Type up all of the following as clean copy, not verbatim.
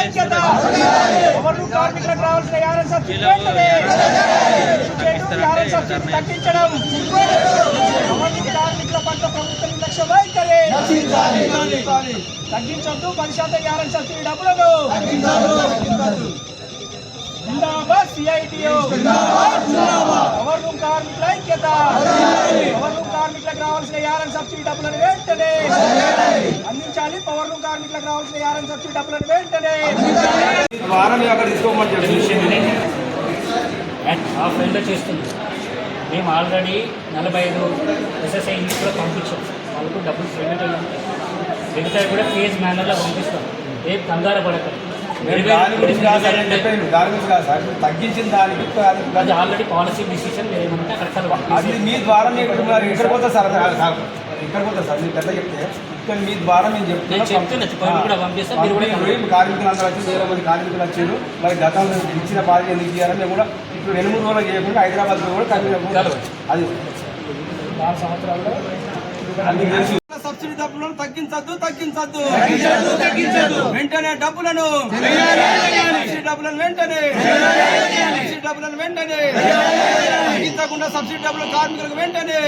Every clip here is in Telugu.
ఐక్యత పవర్ రూమ్ కార్మికులకు రావాల్సిన యారన్ సబ్సిడీ తగ్గించడం పవర్ రూమ్ కార్మికుల పట్ల ప్రభుత్వం నిర్లక్ష్య వైఖరి తగ్గించొద్దు 10% యారన్ సబ్సిడీ డబ్బులను జిందాబాద్ సిఐటియు పవర్ రూమ్ కార్మికుల ఐక్యత పవర్ రూమ్ కార్మికులకు రావాల్సిన యారన్ సబ్సిడీ డబ్బులను వెంటనే అందించాలి పవర్ రూమ్ కార్మికులకు రావాల్సిన యారన్ సబ్సిడీ డబ్బులను వెంటనే హాఫ్ ఎండ్ చేస్తుంది. మేము ఆల్రెడీ 45 SSI కూడా పంపించాం. వాళ్ళకు డబ్బులు పేమెంట్ అయ్యింది. మిగతా కూడా ఫేజ్ మేనర్లో పంపిస్తాం. రేపు కంగారు పడకండి. తగ్గించిన దానికి అది ఆల్రెడీ పాలసీ డిసిషన్ ఏమంటే అక్కడ అది మీ ద్వారా ఇక్కడ పోతా సార్ ఇక్కడ పోతా సార్ మీరు పెద్ద చెప్తే ఇక్కడ మీ ద్వారా మేము కూడా పంపిస్తాం. కార్మికులు అందరూ వచ్చి 100 మంది కార్మికులు వచ్చారు. మరి గతంలో ఇచ్చిన పాలసీ ఎందుకు చేయాలని మేము కూడా ఇప్పుడు 2-3 రోజులు చేయకుండా హైదరాబాద్లో కూడా అది 4 సంవత్సరాల్లో అన్ని సబ్సిడీ డబ్బులను తగ్గించద్దు వెంటనే డబ్బులను వెంటనే తగ్గించకుండా సబ్సిడీ డబ్బులు కార్మికులకు వెంటనే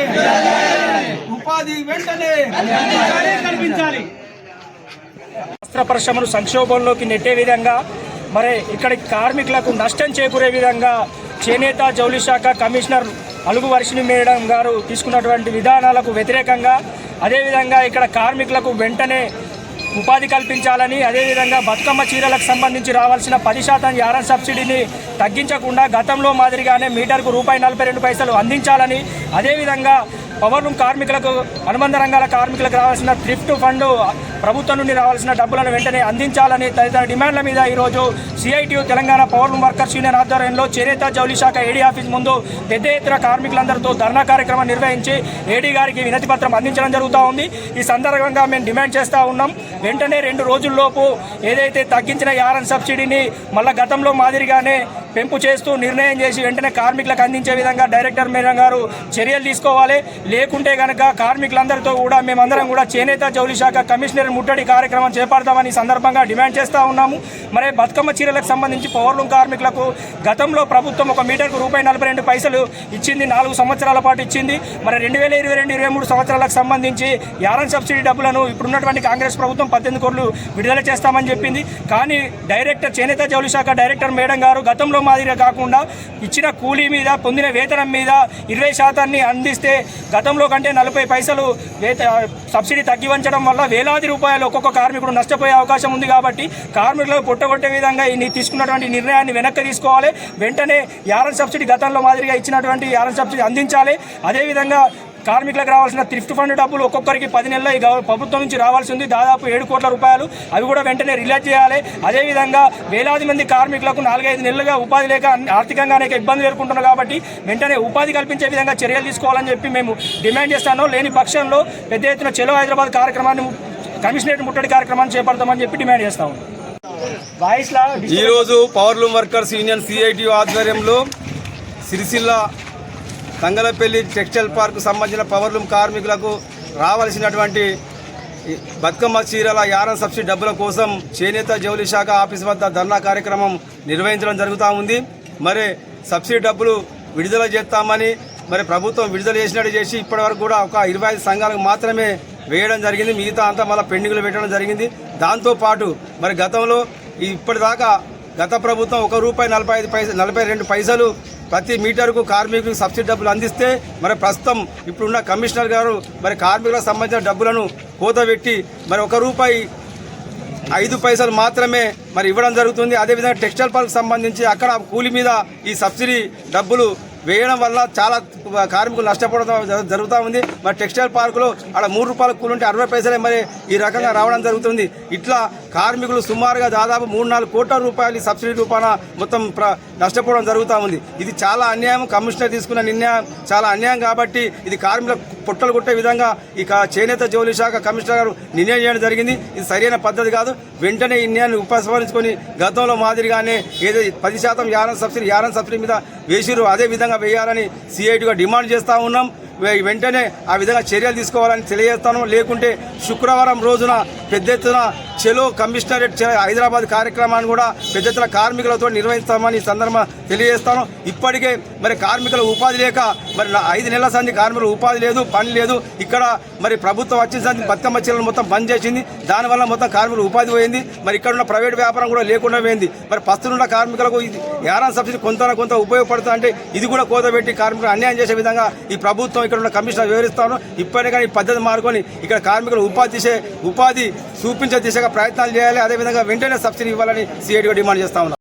ఉపాధి వెంటనే కల్పించాలి. వస్త్ర పరిశ్రమను సంక్షోభంలోకి నెట్టే విధంగా మరి ఇక్కడి కార్మికులకు నష్టం చేకూరే విధంగా చేనేత జౌళి శాఖ కమిషనర్ అలుగు వర్షిణి మేడం గారు తీసుకున్నటువంటి విధానాలకు వ్యతిరేకంగా అదేవిధంగా ఇక్కడ కార్మికులకు వెంటనే ఉపాధి కల్పించాలని, అదేవిధంగా బతుకమ్మ చీరలకు సంబంధించి రావాల్సిన 10% యారన్ సబ్సిడీని తగ్గించకుండా గతంలో మాదిరిగానే మీటర్కు ₹42 అందించాలని, అదేవిధంగా పవర్ రూమ్ కార్మికులకు అనుబంధ రంగాల కార్మికులకు రావాల్సిన థ్రిఫ్ట్ ఫండ్ ప్రభుత్వం నుండి రావాల్సిన డబ్బులను వెంటనే అందించాలని తదితర డిమాండ్ల మీద ఈరోజు CITU Telangana power room workers union ఆధ్వర్యంలో చేనేత జౌళి శాఖ ఏడీ ఆఫీస్ ముందు పెద్ద ఎత్తున కార్మికులందరితో ధర్నా కార్యక్రమం నిర్వహించి ఏడీ గారికి వినతి పత్రం అందించడం జరుగుతూ ఉంది. ఈ సందర్భంగా మేము డిమాండ్ చేస్తూ ఉన్నాం, వెంటనే 2 రోజుల్లోపు ఏదైతే తగ్గించిన యారన్ సబ్సిడీని మళ్ళీ గతంలో మాదిరిగానే పెంపు చేస్తూ నిర్ణయం చేసి వెంటనే కార్మికులకు అందించే విధంగా డైరెక్టర్ మేడం గారు చర్యలు తీసుకోవాలి. లేకుంటే కనుక కార్మికులందరితో కూడా మేమందరం కూడా చేనేత జౌళి శాఖ కమిషనర్ ముట్టడి కార్యక్రమం చేపడతామని సందర్భంగా డిమాండ్ చేస్తూ ఉన్నాము. మరి బతుకమ్మ చీరలకు సంబంధించి పవర్ రూమ్ కార్మికులకు గతంలో ప్రభుత్వం ఒక మీటర్కు ₹42 ఇచ్చింది, 4 సంవత్సరాల పాటు ఇచ్చింది. మరి 2022-23 సంవత్సరాలకు సంబంధించి యారన్ సబ్సిడీ డబ్బులను ఇప్పుడున్నటువంటి కాంగ్రెస్ ప్రభుత్వం 18 కోట్లు విడుదల చేస్తామని చెప్పింది. కానీ డైరెక్టర్ చేనేత జౌళి శాఖ డైరెక్టర్ మేడం గారు గతంలో మాదిరిగా కాకుండా ఇచ్చిన కూలీ మీద పొందిన వేతనం మీద 20% అందిస్తే గతంలో కంటే 40 పైసలు సబ్సిడీ తగ్గించడం వల్ల వేలాది రూపాయలు ఒక్కొక్క కార్మికుడు నష్టపోయే అవకాశం ఉంది. కాబట్టి కార్మికులకు పొట్టగొట్టే విధంగా తీసుకున్నటువంటి నిర్ణయాన్ని వెనక్కి తీసుకోవాలి. వెంటనే యారన్ సబ్సిడీ గతంలో మాదిరిగా ఇచ్చినటువంటి యారన్ సబ్సిడీ అందించాలి. అదేవిధంగా కార్మికులకు రావాల్సిన థ్రిఫ్ట్ ఫండ్ డబ్బులు ఒక్కొక్కరికి 10 నెలల ప్రభుత్వం నుంచి రావాల్సి ఉంది, దాదాపు ₹7 కోట్ల. అవి కూడా వెంటనే రిలీజ్ చేయాలి. అదేవిధంగా వేలాది మంది కార్మికులకు 4-5 నెలలుగా ఉపాధి లేక ఆర్థికంగా అనేక ఇబ్బందులు ఎదుర్కొంటున్నారు. కాబట్టి వెంటనే ఉపాధి కల్పించే విధంగా చర్యలు తీసుకోవాలని చెప్పి మేము డిమాండ్ చేస్తాను. లేని పక్షంలో పెద్ద ఎత్తున చలో హైదరాబాద్ కార్యక్రమాన్ని కమిషనరేట్ ముట్టడి కార్యక్రమాన్ని చేపడతామని చెప్పి డిమాండ్ చేస్తాము. ఈరోజు power loom workers union CITU ఆధ్వర్యంలో సిరిసిల్ల తంగలపల్లి టెక్స్టైల్ పార్కు సంబంధించిన పవర్ లూమ్ కార్మికులకు రావాల్సినటువంటి బతుకమ్మ చీరల యారన్ సబ్సిడీ డబ్బుల కోసం చేనేత జౌళి శాఖ ఆఫీస్ వద్ద ధర్నా కార్యక్రమం నిర్వహించడం జరుగుతూ ఉంది. మరి సబ్సిడీ డబ్బులు విడుదల చేస్తామని మరి ప్రభుత్వం విడుదల చేసినట్టు చేసి ఇప్పటివరకు కూడా ఒక 25 సంఘాలకు మాత్రమే వేయడం జరిగింది. మిగతా అంతా మళ్ళీ పెండింగ్లు పెట్టడం జరిగింది. దాంతోపాటు మరి గతంలో ఇప్పటిదాకా గత ప్రభుత్వం ₹1.42 ప్రతి మీటర్కు కార్మికులకు సబ్సిడీ డబ్బులు అందిస్తే మరి ప్రస్తుతం ఇప్పుడున్న కమిషనర్ గారు మరి కార్మికులకు సంబంధించిన డబ్బులను కోతబెట్టి మరి ₹1.05 మాత్రమే మరి ఇవ్వడం జరుగుతుంది. అదేవిధంగా టెక్స్టైల్ పార్క్ సంబంధించి అక్కడ కూలి మీద ఈ సబ్సిడీ డబ్బులు వేయడం వల్ల చాలా కార్మికులు నష్టపోవడం జరుగుతూ ఉంది. మరి టెక్స్టైల్ పార్కులో అక్కడ ₹3 కూలి ఉంటే 60 పైసలే మరి ఈ రకంగా రావడం జరుగుతుంది. ఇట్లా కార్మికులు సుమారుగా దాదాపు ₹3-4 కోట్ల ఈ సబ్సిడీ రూపాన మొత్తం నష్టపోవడం జరుగుతూ ఉంది. ఇది చాలా అన్యాయం. కమిషనర్ తీసుకున్న నిర్ణయం చాలా అన్యాయం. కాబట్టి ఇది కార్మికులకు పొట్టలు కొట్టే విధంగా ఈ చేనేత జౌళి శాఖ కమిషనర్ గారు నిర్ణయం చేయడం జరిగింది. ఇది సరైన పద్ధతి కాదు. వెంటనే ఈ నిర్ణయాన్ని ఉపసంహరించుకొని గతంలో మాదిరిగానే ఏదో 10% యారన్ సబ్సిడీ మీద వేసిరు అదే విధంగా వేయాలని సిఐటిగా డిమాండ్ చేస్తూ ఉన్నాం. వెంటనే ఆ విధంగా చర్యలు తీసుకోవాలని తెలియజేస్తాను. లేకుంటే శుక్రవారం రోజున పెద్ద ఎత్తున చెలో కమిషనరేట్ హైదరాబాద్ కార్యక్రమాన్ని కూడా పెద్ద ఎత్తున కార్మికులతో నిర్వహిస్తామని ఈ సందర్భంగా తెలియజేస్తాను. ఇప్పటికే మరి కార్మికుల ఉపాధి లేక మరి 5 నెలల సంది కార్మికులు ఉపాధి లేదు, పని లేదు. ఇక్కడ మరి ప్రభుత్వం వచ్చిన సంది బతుకమ్మ చీరలు మొత్తం బంద్ చేసింది. దానివల్ల మొత్తం కార్మికులు ఉపాధి పోయింది. మరి ఇక్కడ ఉన్న ప్రైవేట్ వ్యాపారం కూడా లేకుండా పోయింది. మరి పస్తులున్న కార్మికులకు యారాన్ సబ్సిడీ కొంత ఉపయోగపడుతుంది. అంటే ఇది కూడా కోతబెట్టి కార్మికులు అన్యాయం చేసే విధంగా ఈ ప్రభుత్వం ఇక్కడ ఉన్న కమిషనర్ వివరిస్తాను. ఇప్పటికే కానీ ఈ పద్ధతి మారుకొని ఇక్కడ కార్మికులు ఉపాధి చూపించే దిశగా ప్రయత్నాలు చేయాలి. అదేవిధంగా వెంటనే సబ్సిడీ ఇవ్వాలని సిఐటిగా డిమాండ్ చేస్తా ఉన్నాం.